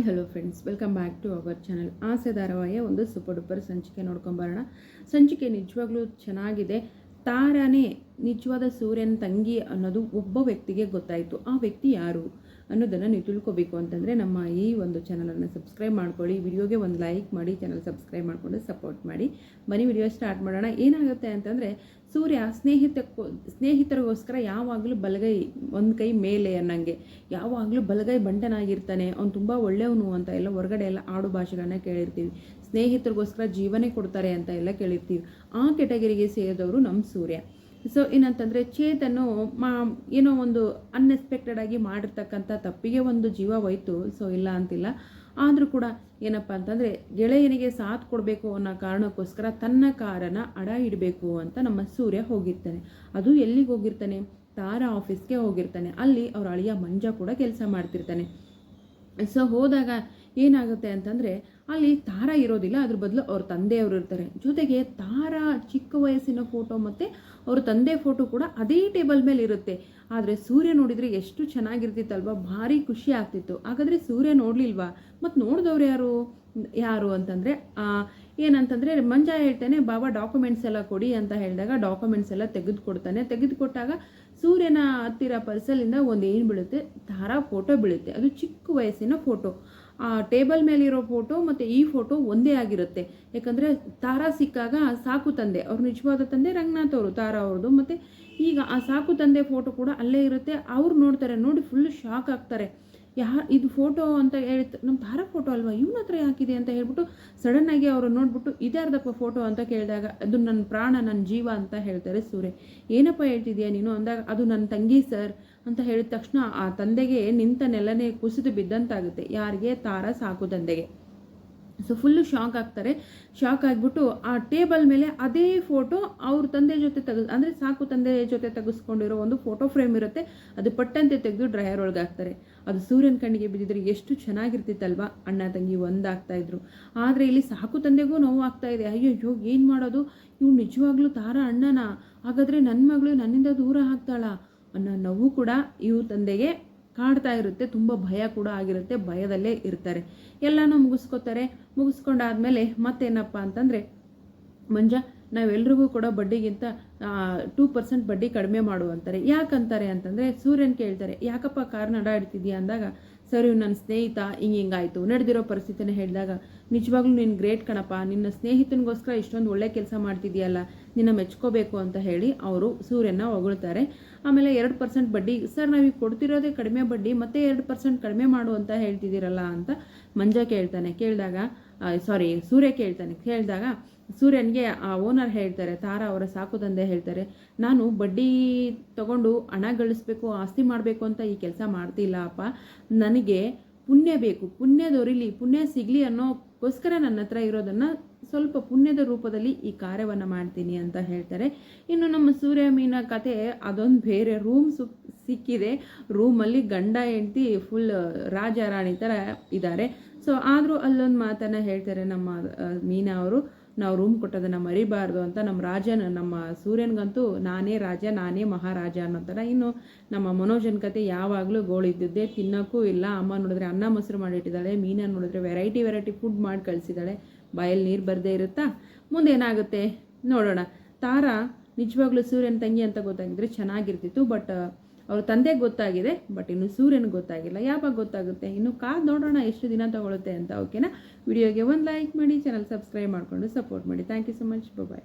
Hello friends, welcome back to our channel. Aase ಧಾರಾವಾಹಿಯ ಒಂದು super duper ಸಂಚಿಕೆ ನೋಡ್ಕೊಂಬರೋಣ. ಸಂಚಿಕೆ ನಿಜವಾಗ್ಲೂ ಚೆನ್ನಾಗಿದೆ. ತಾರಾನೇ ನಿಜವಾದ ಸೂರ್ಯನ ತಂಗಿ ಅನ್ನೋದು ಒಬ್ಬ ವ್ಯಕ್ತಿಗೆ ಗೊತ್ತಾಯಿತು. ಆ ವ್ಯಕ್ತಿ ಯಾರು ಅನ್ನೋದನ್ನು ನೀವು ತಿಳ್ಕೊಬೇಕು ಅಂತಂದರೆ ನಮ್ಮ ಈ ಒಂದು ಚಾನಲನ್ನು ಸಬ್ಸ್ಕ್ರೈಬ್ ಮಾಡ್ಕೊಳ್ಳಿ. ವಿಡಿಯೋಗೆ ಒಂದು ಲೈಕ್ ಮಾಡಿ, ಚಾನಲ್ ಸಬ್ಸ್ಕ್ರೈಬ್ ಮಾಡಿಕೊಂಡು ಸಪೋರ್ಟ್ ಮಾಡಿ. ಬನ್ನಿ ವಿಡಿಯೋ ಸ್ಟಾರ್ಟ್ ಮಾಡೋಣ. ಏನಾಗುತ್ತೆ ಅಂತಂದರೆ, ಸೂರ್ಯ ಸ್ನೇಹಿತರಿಗೋಸ್ಕರ ಯಾವಾಗಲೂ ಬಲಗೈ ಒಂದು ಕೈ ಮೇಲೆ ಅನ್ನಂಗೆ ಯಾವಾಗಲೂ ಬಲಗೈ ಬಂಟನಾಗಿರ್ತಾನೆ. ಅವ್ನು ತುಂಬ ಒಳ್ಳೆಯವನು ಅಂತ ಎಲ್ಲ ಹೊರಗಡೆ ಎಲ್ಲ ಆಡು ಭಾಷೆಗಳನ್ನ ಕೇಳಿರ್ತೀವಿ. ಸ್ನೇಹಿತರಿಗೋಸ್ಕರ ಜೀವನೇ ಕೊಡ್ತಾರೆ ಅಂತ ಎಲ್ಲ ಕೇಳಿರ್ತೀವಿ. ಆ ಕೆಟಗರಿಗೆ ಸೇರಿದವರು ನಮ್ಮ ಸೂರ್ಯ. ಸೊ ಏನಂತಂದರೆ, ಚೇತನ್ನು ಏನೋ ಒಂದು ಅನ್ಎಕ್ಸ್ಪೆಕ್ಟೆಡ್ ಆಗಿ ಮಾಡಿರ್ತಕ್ಕಂಥ ತಪ್ಪಿಗೆ ಒಂದು ಜೀವ ಹೋಯ್ತು. ಸೊ ಇಲ್ಲ ಅಂತಿಲ್ಲ, ಆದರೂ ಕೂಡ ಏನಪ್ಪ ಅಂತಂದರೆ, ಗೆಳೆಯನಿಗೆ ಸಾಥ್ ಕೊಡಬೇಕು ಅನ್ನೋ ಕಾರಣಕ್ಕೋಸ್ಕರ ತನ್ನ ಕಾರನ್ನು ಅಡ ಇಡಬೇಕು ಅಂತ ನಮ್ಮ ಸೂರ್ಯ ಹೋಗಿರ್ತಾನೆ. ಅದು ಎಲ್ಲಿಗೆ ಹೋಗಿರ್ತಾನೆ? ತಾರಾ ಆಫೀಸ್ಗೆ ಹೋಗಿರ್ತಾನೆ. ಅಲ್ಲಿ ಅವ್ರ ಅಳಿಯ ಮಂಜ ಕೂಡ ಕೆಲಸ ಮಾಡ್ತಿರ್ತಾನೆ. ಸೊ ಹೋದಾಗ ಏನಾಗುತ್ತೆ ಅಂತಂದರೆ, ಅಲ್ಲಿ ತಾರಾ ಇರೋದಿಲ್ಲ, ಅದ್ರ ಬದಲು ಅವ್ರ ತಂದೆಯವರು ಇರ್ತಾರೆ. ಜೊತೆಗೆ ತಾರಾ ಚಿಕ್ಕ ವಯಸ್ಸಿನ ಫೋಟೋ ಮತ್ತು ಅವ್ರ ತಂದೆ ಫೋಟೋ ಕೂಡ ಅದೇ ಟೇಬಲ್ ಮೇಲೆ ಇರುತ್ತೆ. ಆದರೆ ಸೂರ್ಯ ನೋಡಿದರೆ ಎಷ್ಟು ಚೆನ್ನಾಗಿರ್ತಿತ್ತಲ್ವ, ಭಾರಿ ಖುಷಿ ಆಗ್ತಿತ್ತು. ಹಾಗಾದರೆ ಸೂರ್ಯ ನೋಡಲಿಲ್ವಾ? ಮತ್ತು ನೋಡಿದವ್ರು ಯಾರು ಅಂತಂದರೆ, ಏನಂತಂದರೆ ಮಂಜ ಹೇಳ್ತಾನೆ, ಬಾಬಾ ಡಾಕ್ಯುಮೆಂಟ್ಸ್ ಎಲ್ಲ ಕೊಡಿ ಅಂತ ಹೇಳಿದಾಗ ಡಾಕ್ಯುಮೆಂಟ್ಸ್ ಎಲ್ಲ ತೆಗೆದುಕೊಡ್ತಾನೆ. ತೆಗೆದುಕೊಟ್ಟಾಗ ಸೂರ್ಯನ ಹತ್ತಿರ ಪರ್ಸಲ್ಲಿಂದ ಒಂದು ಏನು ಬೀಳುತ್ತೆ? ತಾರಾ ಫೋಟೋ ಬೀಳುತ್ತೆ. ಅದು ಚಿಕ್ಕ ವಯಸ್ಸಿನ ಫೋಟೋ. ಆ ಟೇಬಲ್ ಮೇಲಿರೋ ಫೋಟೋ ಮತ್ತು ಈ ಫೋಟೋ ಒಂದೇ ಆಗಿರುತ್ತೆ. ಯಾಕಂದರೆ ತಾರಾ ಸಿಕ್ಕಾಗ ಸಾಕು ತಂದೆ, ಅವ್ರ ನಿಜವಾದ ತಂದೆ ರಂಗನಾಥ್ ಅವರು, ತಾರಾ ಅವ್ರದ್ದು. ಮತ್ತು ಈಗ ಆ ಸಾಕು ತಂದೆ ಫೋಟೋ ಕೂಡ ಅಲ್ಲೇ ಇರುತ್ತೆ. ಅವ್ರು ನೋಡ್ತಾರೆ, ನೋಡಿ ಫುಲ್ ಶಾಕ್ ಆಗ್ತಾರೆ. ಇದು ಫೋಟೋ ಅಂತ ಹೇಳಿ, ನಮ್ಮ ತಾರಾ ಫೋಟೋ ಅಲ್ವಾ, ಇವನ ಹತ್ರ ಯಾಕಿದೆ ಅಂತ ಹೇಳ್ಬಿಟ್ಟು ಸಡನ್ನಾಗಿ ಅವರು ನೋಡ್ಬಿಟ್ಟು ಇದಾರ್ದಪ್ಪ ಫೋಟೋ ಅಂತ ಕೇಳಿದಾಗ, ಅದು ನನ್ನ ಪ್ರಾಣ, ನನ್ನ ಜೀವ ಅಂತ ಹೇಳ್ತಾರೆ ಸೂರ್ಯ. ಏನಪ್ಪ ಹೇಳ್ತಿದ್ಯಾ ನೀನು ಅಂದಾಗ, ಅದು ನನ್ನ ತಂಗಿ ಸರ್ ಅಂತ ಹೇಳಿದ ತಕ್ಷಣ ಆ ತಂದೆಗೆ ನಿಂತ ನೆಲನೇ ಕುಸಿದು ಬಿದ್ದಂತಾಗುತ್ತೆ. ಯಾರಿಗೆ? ತಾರಾ ಸಾಕು ತಂದೆಗೆ. ಸೊ ಫುಲ್ಲು ಶಾಕ್ ಆಗ್ತಾರೆ. ಶಾಕ್ ಆಗಿಬಿಟ್ಟು ಆ ಟೇಬಲ್ ಮೇಲೆ ಅದೇ ಫೋಟೋ ಅವ್ರ ತಂದೆ ಜೊತೆ ಅಂದರೆ ಸಾಕು ತಂದೆ ಜೊತೆ ತೆಗೆಸ್ಕೊಂಡಿರೋ ಒಂದು ಫೋಟೋ ಫ್ರೇಮ್ ಇರುತ್ತೆ. ಅದು ಪಟ್ಟಂತೆ ತೆಗೆದು ಡ್ರೈಯರ್ ಒಳಗೆ ಹಾಕ್ತಾರೆ. ಅದು ಸೂರ್ಯನ ಕಣ್ಣಿಗೆ ಬಿದ್ದಿದ್ರೆ ಎಷ್ಟು ಚೆನ್ನಾಗಿರ್ತಿತ್ತಲ್ವ, ಅಣ್ಣ ತಂಗಿ ಒಂದಾಗ್ತಾಯಿದ್ರು. ಆದರೆ ಇಲ್ಲಿ ಸಾಕು ತಂದೆಗೂ ನೋವು ಆಗ್ತಾ ಇದೆ. ಅಯ್ಯೋ ಏನು ಮಾಡೋದು, ಇವ್ನು ನಿಜವಾಗ್ಲೂ ತಾರಾ ಅಣ್ಣನ? ಹಾಗಾದರೆ ನನ್ನ ಮಗಳು ನನ್ನಿಂದ ದೂರ ಆಗ್ತಾಳ ಅನ್ನೋ ನೋವು ಕೂಡ ಇವ್ರ ತಂದೆಗೆ ಕಾಡ್ತಾ ಇರುತ್ತೆ. ತುಂಬ ಭಯ ಕೂಡ ಆಗಿರುತ್ತೆ. ಭಯದಲ್ಲೇ ಇರ್ತಾರೆ. ಎಲ್ಲನೂ ಮುಗಿಸ್ಕೊಂಡಾದ್ಮೇಲೆ ಮತ್ತೇನಪ್ಪ ಅಂತಂದರೆ, ಮಂಜ ನಾವೆಲ್ರಿಗೂ ಕೂಡ ಬಡ್ಡಿಗಿಂತ 2% ಬಡ್ಡಿ ಕಡಿಮೆ ಮಾಡು ಅಂತಾರೆ. ಯಾಕಂತಾರೆ ಅಂತಂದರೆ, ಸೂರ್ಯನ್ ಕೇಳ್ತಾರೆ, ಯಾಕಪ್ಪ ಕಾರಣ ಅಡ ಇಡ್ತಿದ್ಯಾ ಅಂದಾಗ, ಸರಿ ನನ್ನ ಸ್ನೇಹಿತ ಹಿಂಗಾಯಿತು ನಡೆದಿರೋ ಪರಿಸ್ಥಿತಿನ ಹೇಳಿದಾಗ, ನಿಜವಾಗ್ಲೂ ನೀನು ಗ್ರೇಟ್ ಕಣಪ್ಪ, ನಿನ್ನ ಸ್ನೇಹಿತನಿಗೋಸ್ಕರ ಇಷ್ಟೊಂದು ಒಳ್ಳೆ ಕೆಲಸ ಮಾಡ್ತಿದ್ಯಲ್ಲ, ನಿನ್ನ ಮೆಚ್ಕೋಬೇಕು ಅಂತ ಹೇಳಿ ಅವರು ಸೂರ್ಯನ ಹೊಗಳ್ತಾರೆ. ಆಮೇಲೆ 2% ಬಡ್ಡಿ ಸರ್, ನಾವೀಗ ಕೊಡ್ತಿರೋದೇ ಕಡಿಮೆ ಬಡ್ಡಿ, ಮತ್ತೆ 2% ಕಡಿಮೆ ಮಾಡು ಅಂತ ಹೇಳ್ತಿದ್ದೀರಲ್ಲ ಅಂತ ಮಂಜ ಸೂರ್ಯ ಕೇಳಿದಾಗ ಸೂರ್ಯನಿಗೆ ಆ ಓನರ್ ಹೇಳ್ತಾರೆ, ತಾರಾ ಅವರ ಸಾಕು ತಂದೆ ಹೇಳ್ತಾರೆ, ನಾನು ಬಡ್ಡಿ ತಗೊಂಡು ಹಣ ಗಳಿಸ್ಬೇಕು, ಆಸ್ತಿ ಮಾಡಬೇಕು ಅಂತ ಈ ಕೆಲಸ ಮಾಡ್ತಿಲ್ಲ ಅಪ್ಪ, ನನಗೆ ಪುಣ್ಯ ಬೇಕು, ಪುಣ್ಯ ದೊರಿಲಿ, ಪುಣ್ಯ ಸಿಗಲಿ ಅನ್ನೋಕ್ಕೋಸ್ಕರ ನನ್ನ ಹತ್ರ ಇರೋದನ್ನು ಸ್ವಲ್ಪ ಪುಣ್ಯದ ರೂಪದಲ್ಲಿ ಈ ಕಾರ್ಯವನ್ನು ಮಾಡ್ತೀನಿ ಅಂತ ಹೇಳ್ತಾರೆ. ಇನ್ನು ನಮ್ಮ ಸೂರ್ಯ ಮೀನ ಕತೆ ಅದೊಂದು ಬೇರೆ. ರೂಮ್ ಸಿಕ್ಕಿದೆ, ರೂಮಲ್ಲಿ ಗಂಡ ಹೆಂಡತಿ ಫುಲ್ ರಾಜ ರಾಣಿ ಥರ ಇದ್ದಾರೆ. ಸೊ ಆದರೂ ಅಲ್ಲೊಂದು ಮಾತನ್ನು ಹೇಳ್ತಾರೆ ನಮ್ಮ ಮೀನಾ ಅವರು, ನಾವು ರೂಮ್ ಕೊಟ್ಟೋದನ್ನು ಮರಿಬಾರ್ದು ಅಂತ. ನಮ್ಮ ಸೂರ್ಯನಿಗಂತೂ ನಾನೇ ರಾಜ, ನಾನೇ ಮಹಾರಾಜ ಅನ್ನೋ ಥರ. ಇನ್ನು ನಮ್ಮ ಮನೋಜನ ಕತೆ ಯಾವಾಗಲೂ ಗೋಳಿದ್ದಿದ್ದೆ, ತಿನ್ನೋಕ್ಕೂ ಇಲ್ಲ. ಅಮ್ಮ ನೋಡಿದ್ರೆ ಅನ್ನ ಮೊಸರು ಮಾಡಿಟ್ಟಿದ್ದಾಳೆ, ಮೀನಾ ನೋಡಿದ್ರೆ ವೆರೈಟಿ ಫುಡ್ ಮಾಡಿ ಕಳಿಸಿದ್ದಾಳೆ. ಬಾಯಲ್ಲಿ ನೀರು ಬರದೇ ಇರುತ್ತಾ? ಮುಂದೇನಾಗುತ್ತೆ ನೋಡೋಣ. ತಾರಾ ನಿಜವಾಗ್ಲೂ ಸೂರ್ಯನ ತಂಗಿ ಅಂತ ಗೊತ್ತಾಗಿದ್ರೆ ಚೆನ್ನಾಗಿರ್ತಿತ್ತು. ಬಟ್ ಅವ್ರ ತಂದೆಗೆ ಗೊತ್ತಾಗಿದೆ, ಬಟ್ ಇನ್ನು ಸೂರ್ಯನಿಗೆ ಗೊತ್ತಾಗಿಲ್ಲ. ಯಾವಾಗ ಗೊತ್ತಾಗುತ್ತೆ? ಇನ್ನು ಕಾದು ನೋಡೋಣ ಎಷ್ಟು ದಿನ ತಗೊಳುತ್ತೆ ಅಂತ. ಓಕೆನಾ? ವಿಡಿಯೋಗೆ ಒಂದು ಲೈಕ್ ಮಾಡಿ, ಚಾನಲ್ ಸಬ್ಸ್ಕ್ರೈಬ್ ಮಾಡಿಕೊಂಡು ಸಪೋರ್ಟ್ ಮಾಡಿ. Thank you so much. Bye.